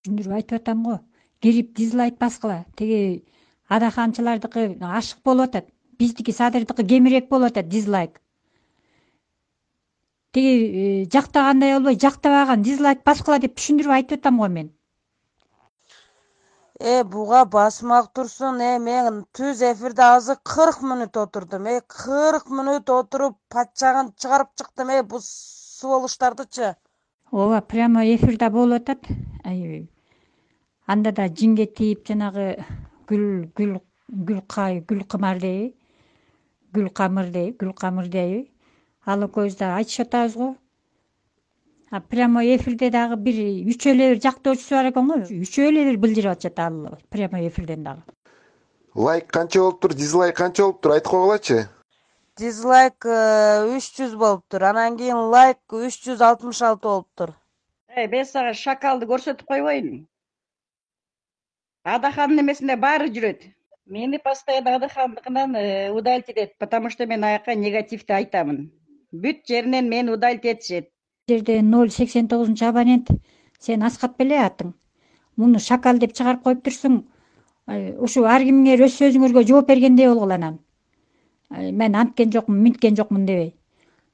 Түшүндүрүп айтып атам го. Кирип дизлайк баскыла. Тиги адаханчылардыкы ашык болуп атат. Биздики Садырдыкы кемирээк болуп атат дизлайк. Тиги жактагандай болбой, жактабаган дизлайк баскыла деп түшүндүрүп айтып атам го мен. Буга басмак турсун. Мен түз эфирде азыр 40 мүнөт отурдум. 40 мүнөт отуруп патчагын чыгарып чыктым. Бу сволочтардычы. Ооба, прямо эфирде болуп атат. Анда да жинге тийип жанагы гүл камыр дейби. Гүл камыр дейби. Ал экөөбүз да айтышып атабыз го. Прямо эфирде дагы бир үчөө эле бир жактоочусу бар экен го. Үчөө эле бир билдирип атышат ал прямо эфирден дагы. Лайк канча болуптур, дизлайк канча болуптур айтып койгулачы. Дизлайк 300 болуптур. Анан кийин лайк 366 болуптур. Мен сага шакалды көрсөтүп койбойнумбу? Адахандын эмесинде баары жүрөт. Мени постоянно Адахандыкынан удалить этет, потому что мен аяка негативди айтамын. Бүт жеринен мени удалить этишет. Жерде 089 абонент. Сен Аскат беле атың. Муну шакал деп чыгарып коюп турсуң. Ушу ар кимиңер өз сөзүңөргө жооп бергендей болгула анан. Мен анткен жокмун, минткен жокмун дебей.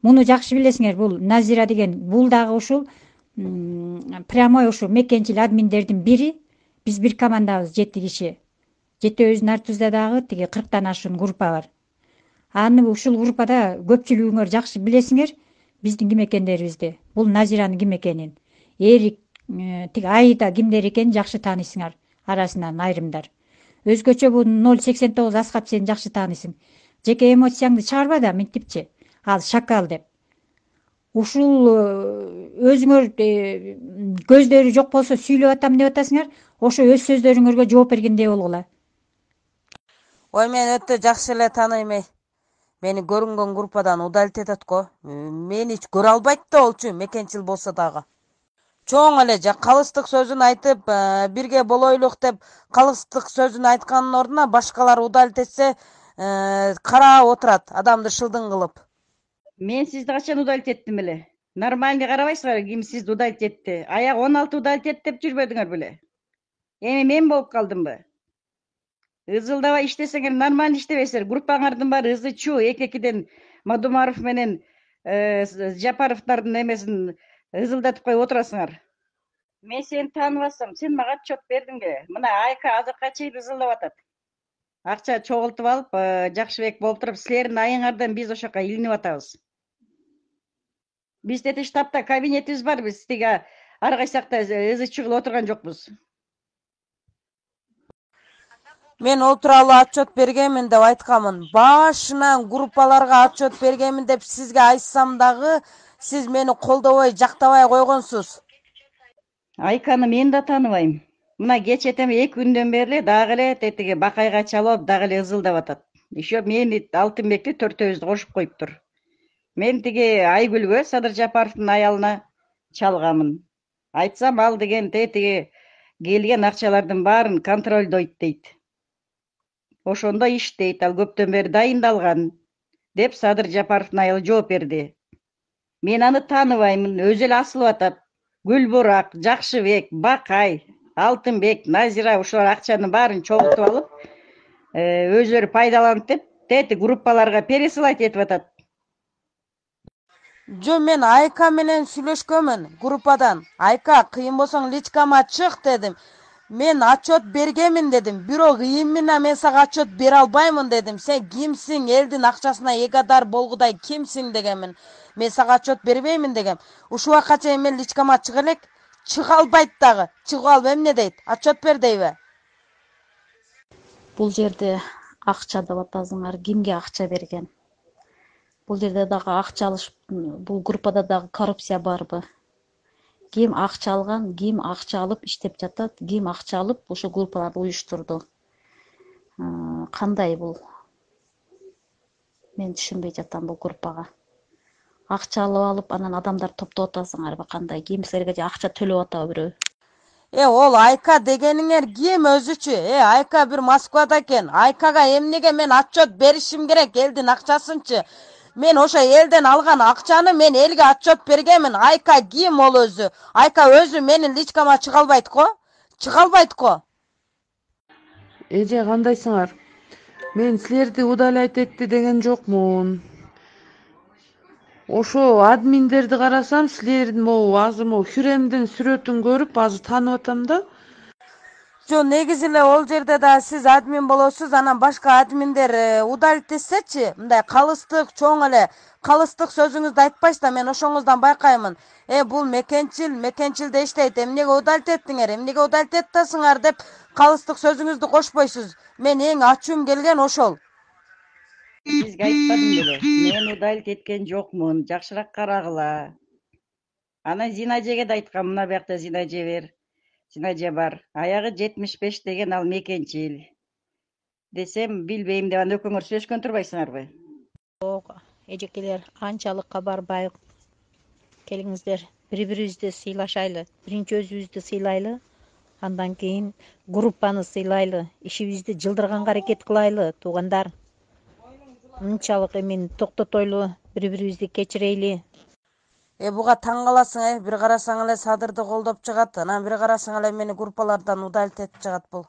Муну жакшы билесиңер, бул Назира деген, бул дагы ушул прямой ушу мекенчил админдердин бири. Биз бир командабыз 7 киши. Жетөөбүздүн артыбызда дагы тиги 40тан ашуун группа бар. Аны ушул группада көпчүлүгүңөр жакшы билесиңер биздин ким экендерибизди. Бул Назиранын ким экенин. Эрик, тиги Айда кимдер экенин жакшы тааныйсыңар арасынан айрымдар. Өзгөчө бул 089 Аскат сен жакшы тааныйсың. Жеке эмоцияңды чыгарба да минтипчи. Ал шакал деп. Ушул өзүңөр көздөрү жок болсо сүйлөп атам деп атасыңар, ошо өз сөздөрүңөргө жооп бергендей болгула. Мен өтө жакшы эле тааныйм. Мени көрүнгөн группадан удалить этет го. Мени эч көрө албайт да олчу, мекенчил болсо дагы. Чоң эле калыстык сөзүн айтып, бирге болойлук деп калыстык сөзүн айткандын ордуна башкалар удалить этсе, карап отурат, адамды шылдың кылып. Мен сизди качан удалить эттим эле? Нормальный карабайсызбы ким сизди удалить этти? Аяк 16 удалить этти деп жүрбөдүңөр беле? Эми мен болуп калдымбы? Ызылдабай иштесеңер нормально иштебейсиңер. Группаңардын баары ызы-чуу, эки-экиден Мадумаров менен Жапаровдардын эмесин ызылдатып коюп отурасыңар. Мен сени тааныбасам, сен мага отчет бердиңби? Мына Айка азыркыга чейин ызылдап атат. Акча чогултуп алып, Жакшыбек болуп туруп, силердин айыңардан биз ошока илинип атабыз. Биз тети штабта кабинетибиз бар, биз тиги ар кайсакта ызы-чуу кылып отурган жокпуз. Мен ол тууралуу отчет бергенмин деп айтканмын. Башынан группаларга отчет бергенмин деп сизге айтсам дагы, сиз мени колдобой, жактабай койгонсуз. Айканы мен да тааныбайм. Мына кечетем 2 күндөн бери дагы эле тетиги бакайга чалып, дагы эле ызылдап атат. Еще мени Алтынбекти төртөөбүздү кошуп коюптур. Мен тиги Айгүлгө, Садыр Жапаровдун аялына чалганмын. Айтсам, ал деген тетиги келген акчалардын баарын контролдойт дейт. Ошондо иштейт, ал көптөн бери дайындалган деп Садыр Жапаровдун аялы жооп берди. Мен аны тааныбаймын, өзү эле асылып атат. Гүлбурак, Жакшыбек, Бакай, Алтынбек, Назира ушулар акчанын баарын чогултуп алып, өзүлөрү пайдаланып деп, тети группаларга пересылать этип атат. Мен Айка менен сүйлөшкөнмүн группадан. Айка, кыйын болсоң личкама чык дедим. Мен отчет бергенмин дедим. Бирок именно мен сага отчет бере албаймын дедим. Сен кимсиң, элдин акчасына эгадар болгудай кимсиң дегенмин. Мен сага отчет бербеймин дегем. Ушул убакка чейин мен личкама чыга элек, чыга албайт дагы. Чыгып алып эмне дейт? Отчет бер дейби? Бул жерде акча деп атасыңар, кимге акча берген? Бул жерде дагы акча алыш, бул группада дагы коррупция барбы? Ким акча алган, ким акча алып иштеп жатат, ким акча алып ошо группаларды уюштурду? Кандай бул? Мен түшүнбөй жатам бул группага. Акча алып анан адамдар топтоп атасыңарбы кандай? Ким силерге акча төлөп атабы бирөө? Ол Айка дегениңер ким өзүчү? Айка бир Москвада экен. Айкага эмнеге мен отчет беришим керек элдин акчасынчы? Мен ошо элден алган акчаны мен элге отчет бергенмин. Айка ким ол өзү? Айка өзү менин личкама чыга албайт го. чыга албайт го. Эже кандайсыңар? Мен силерди удалять этти деген жокмун. Ошо админдерди карасам, силердин могу азыр могу Хүремдин сүрөтүн көрүп азыр таанып атам да. Жо, негизи эле ол жерде да сиз админ болосуз, анан башка админдер удалить этсечи, мындай калыстык, чоң эле калыстык сөзүңүздү айтпайсыз да, мен ошоңуздан байкаймын. Бул мекенчилде иштейт, эмнеге удалить эттиңер, эмнеге удалить этасыңар деп калыстык сөзүңүздү кошпойсуз. Мен эң ачуум келген ошол. Сизге айтпадым беле. Мен удалить эткен жокмун. Жакшыраак карагыла. Анан Зинажеге да айткам, мына биякта Зинаже бар. Аягы 75 деген ал мекенчил. Десем, билбейм деп анан экөөңөр сүйлөшкөн турбайсыңарбы? Эжекелер, канчалык кабарбай келиңиздер, бири-бирибизди сыйлашайлы. Биринчи өзүбүздү сыйлайлы, андан кийин группаны сыйлайлы, ишибизди жылдырганга аракет кылайлы, туугандар. Мынчалык эми токтотойлу, бири-бирибизди кечирейли. Буга таң каласың, бир карасаң эле Садырды колдоп чыгат, анан бир карасаң эле мени группалардан удалить этип чыгат бул.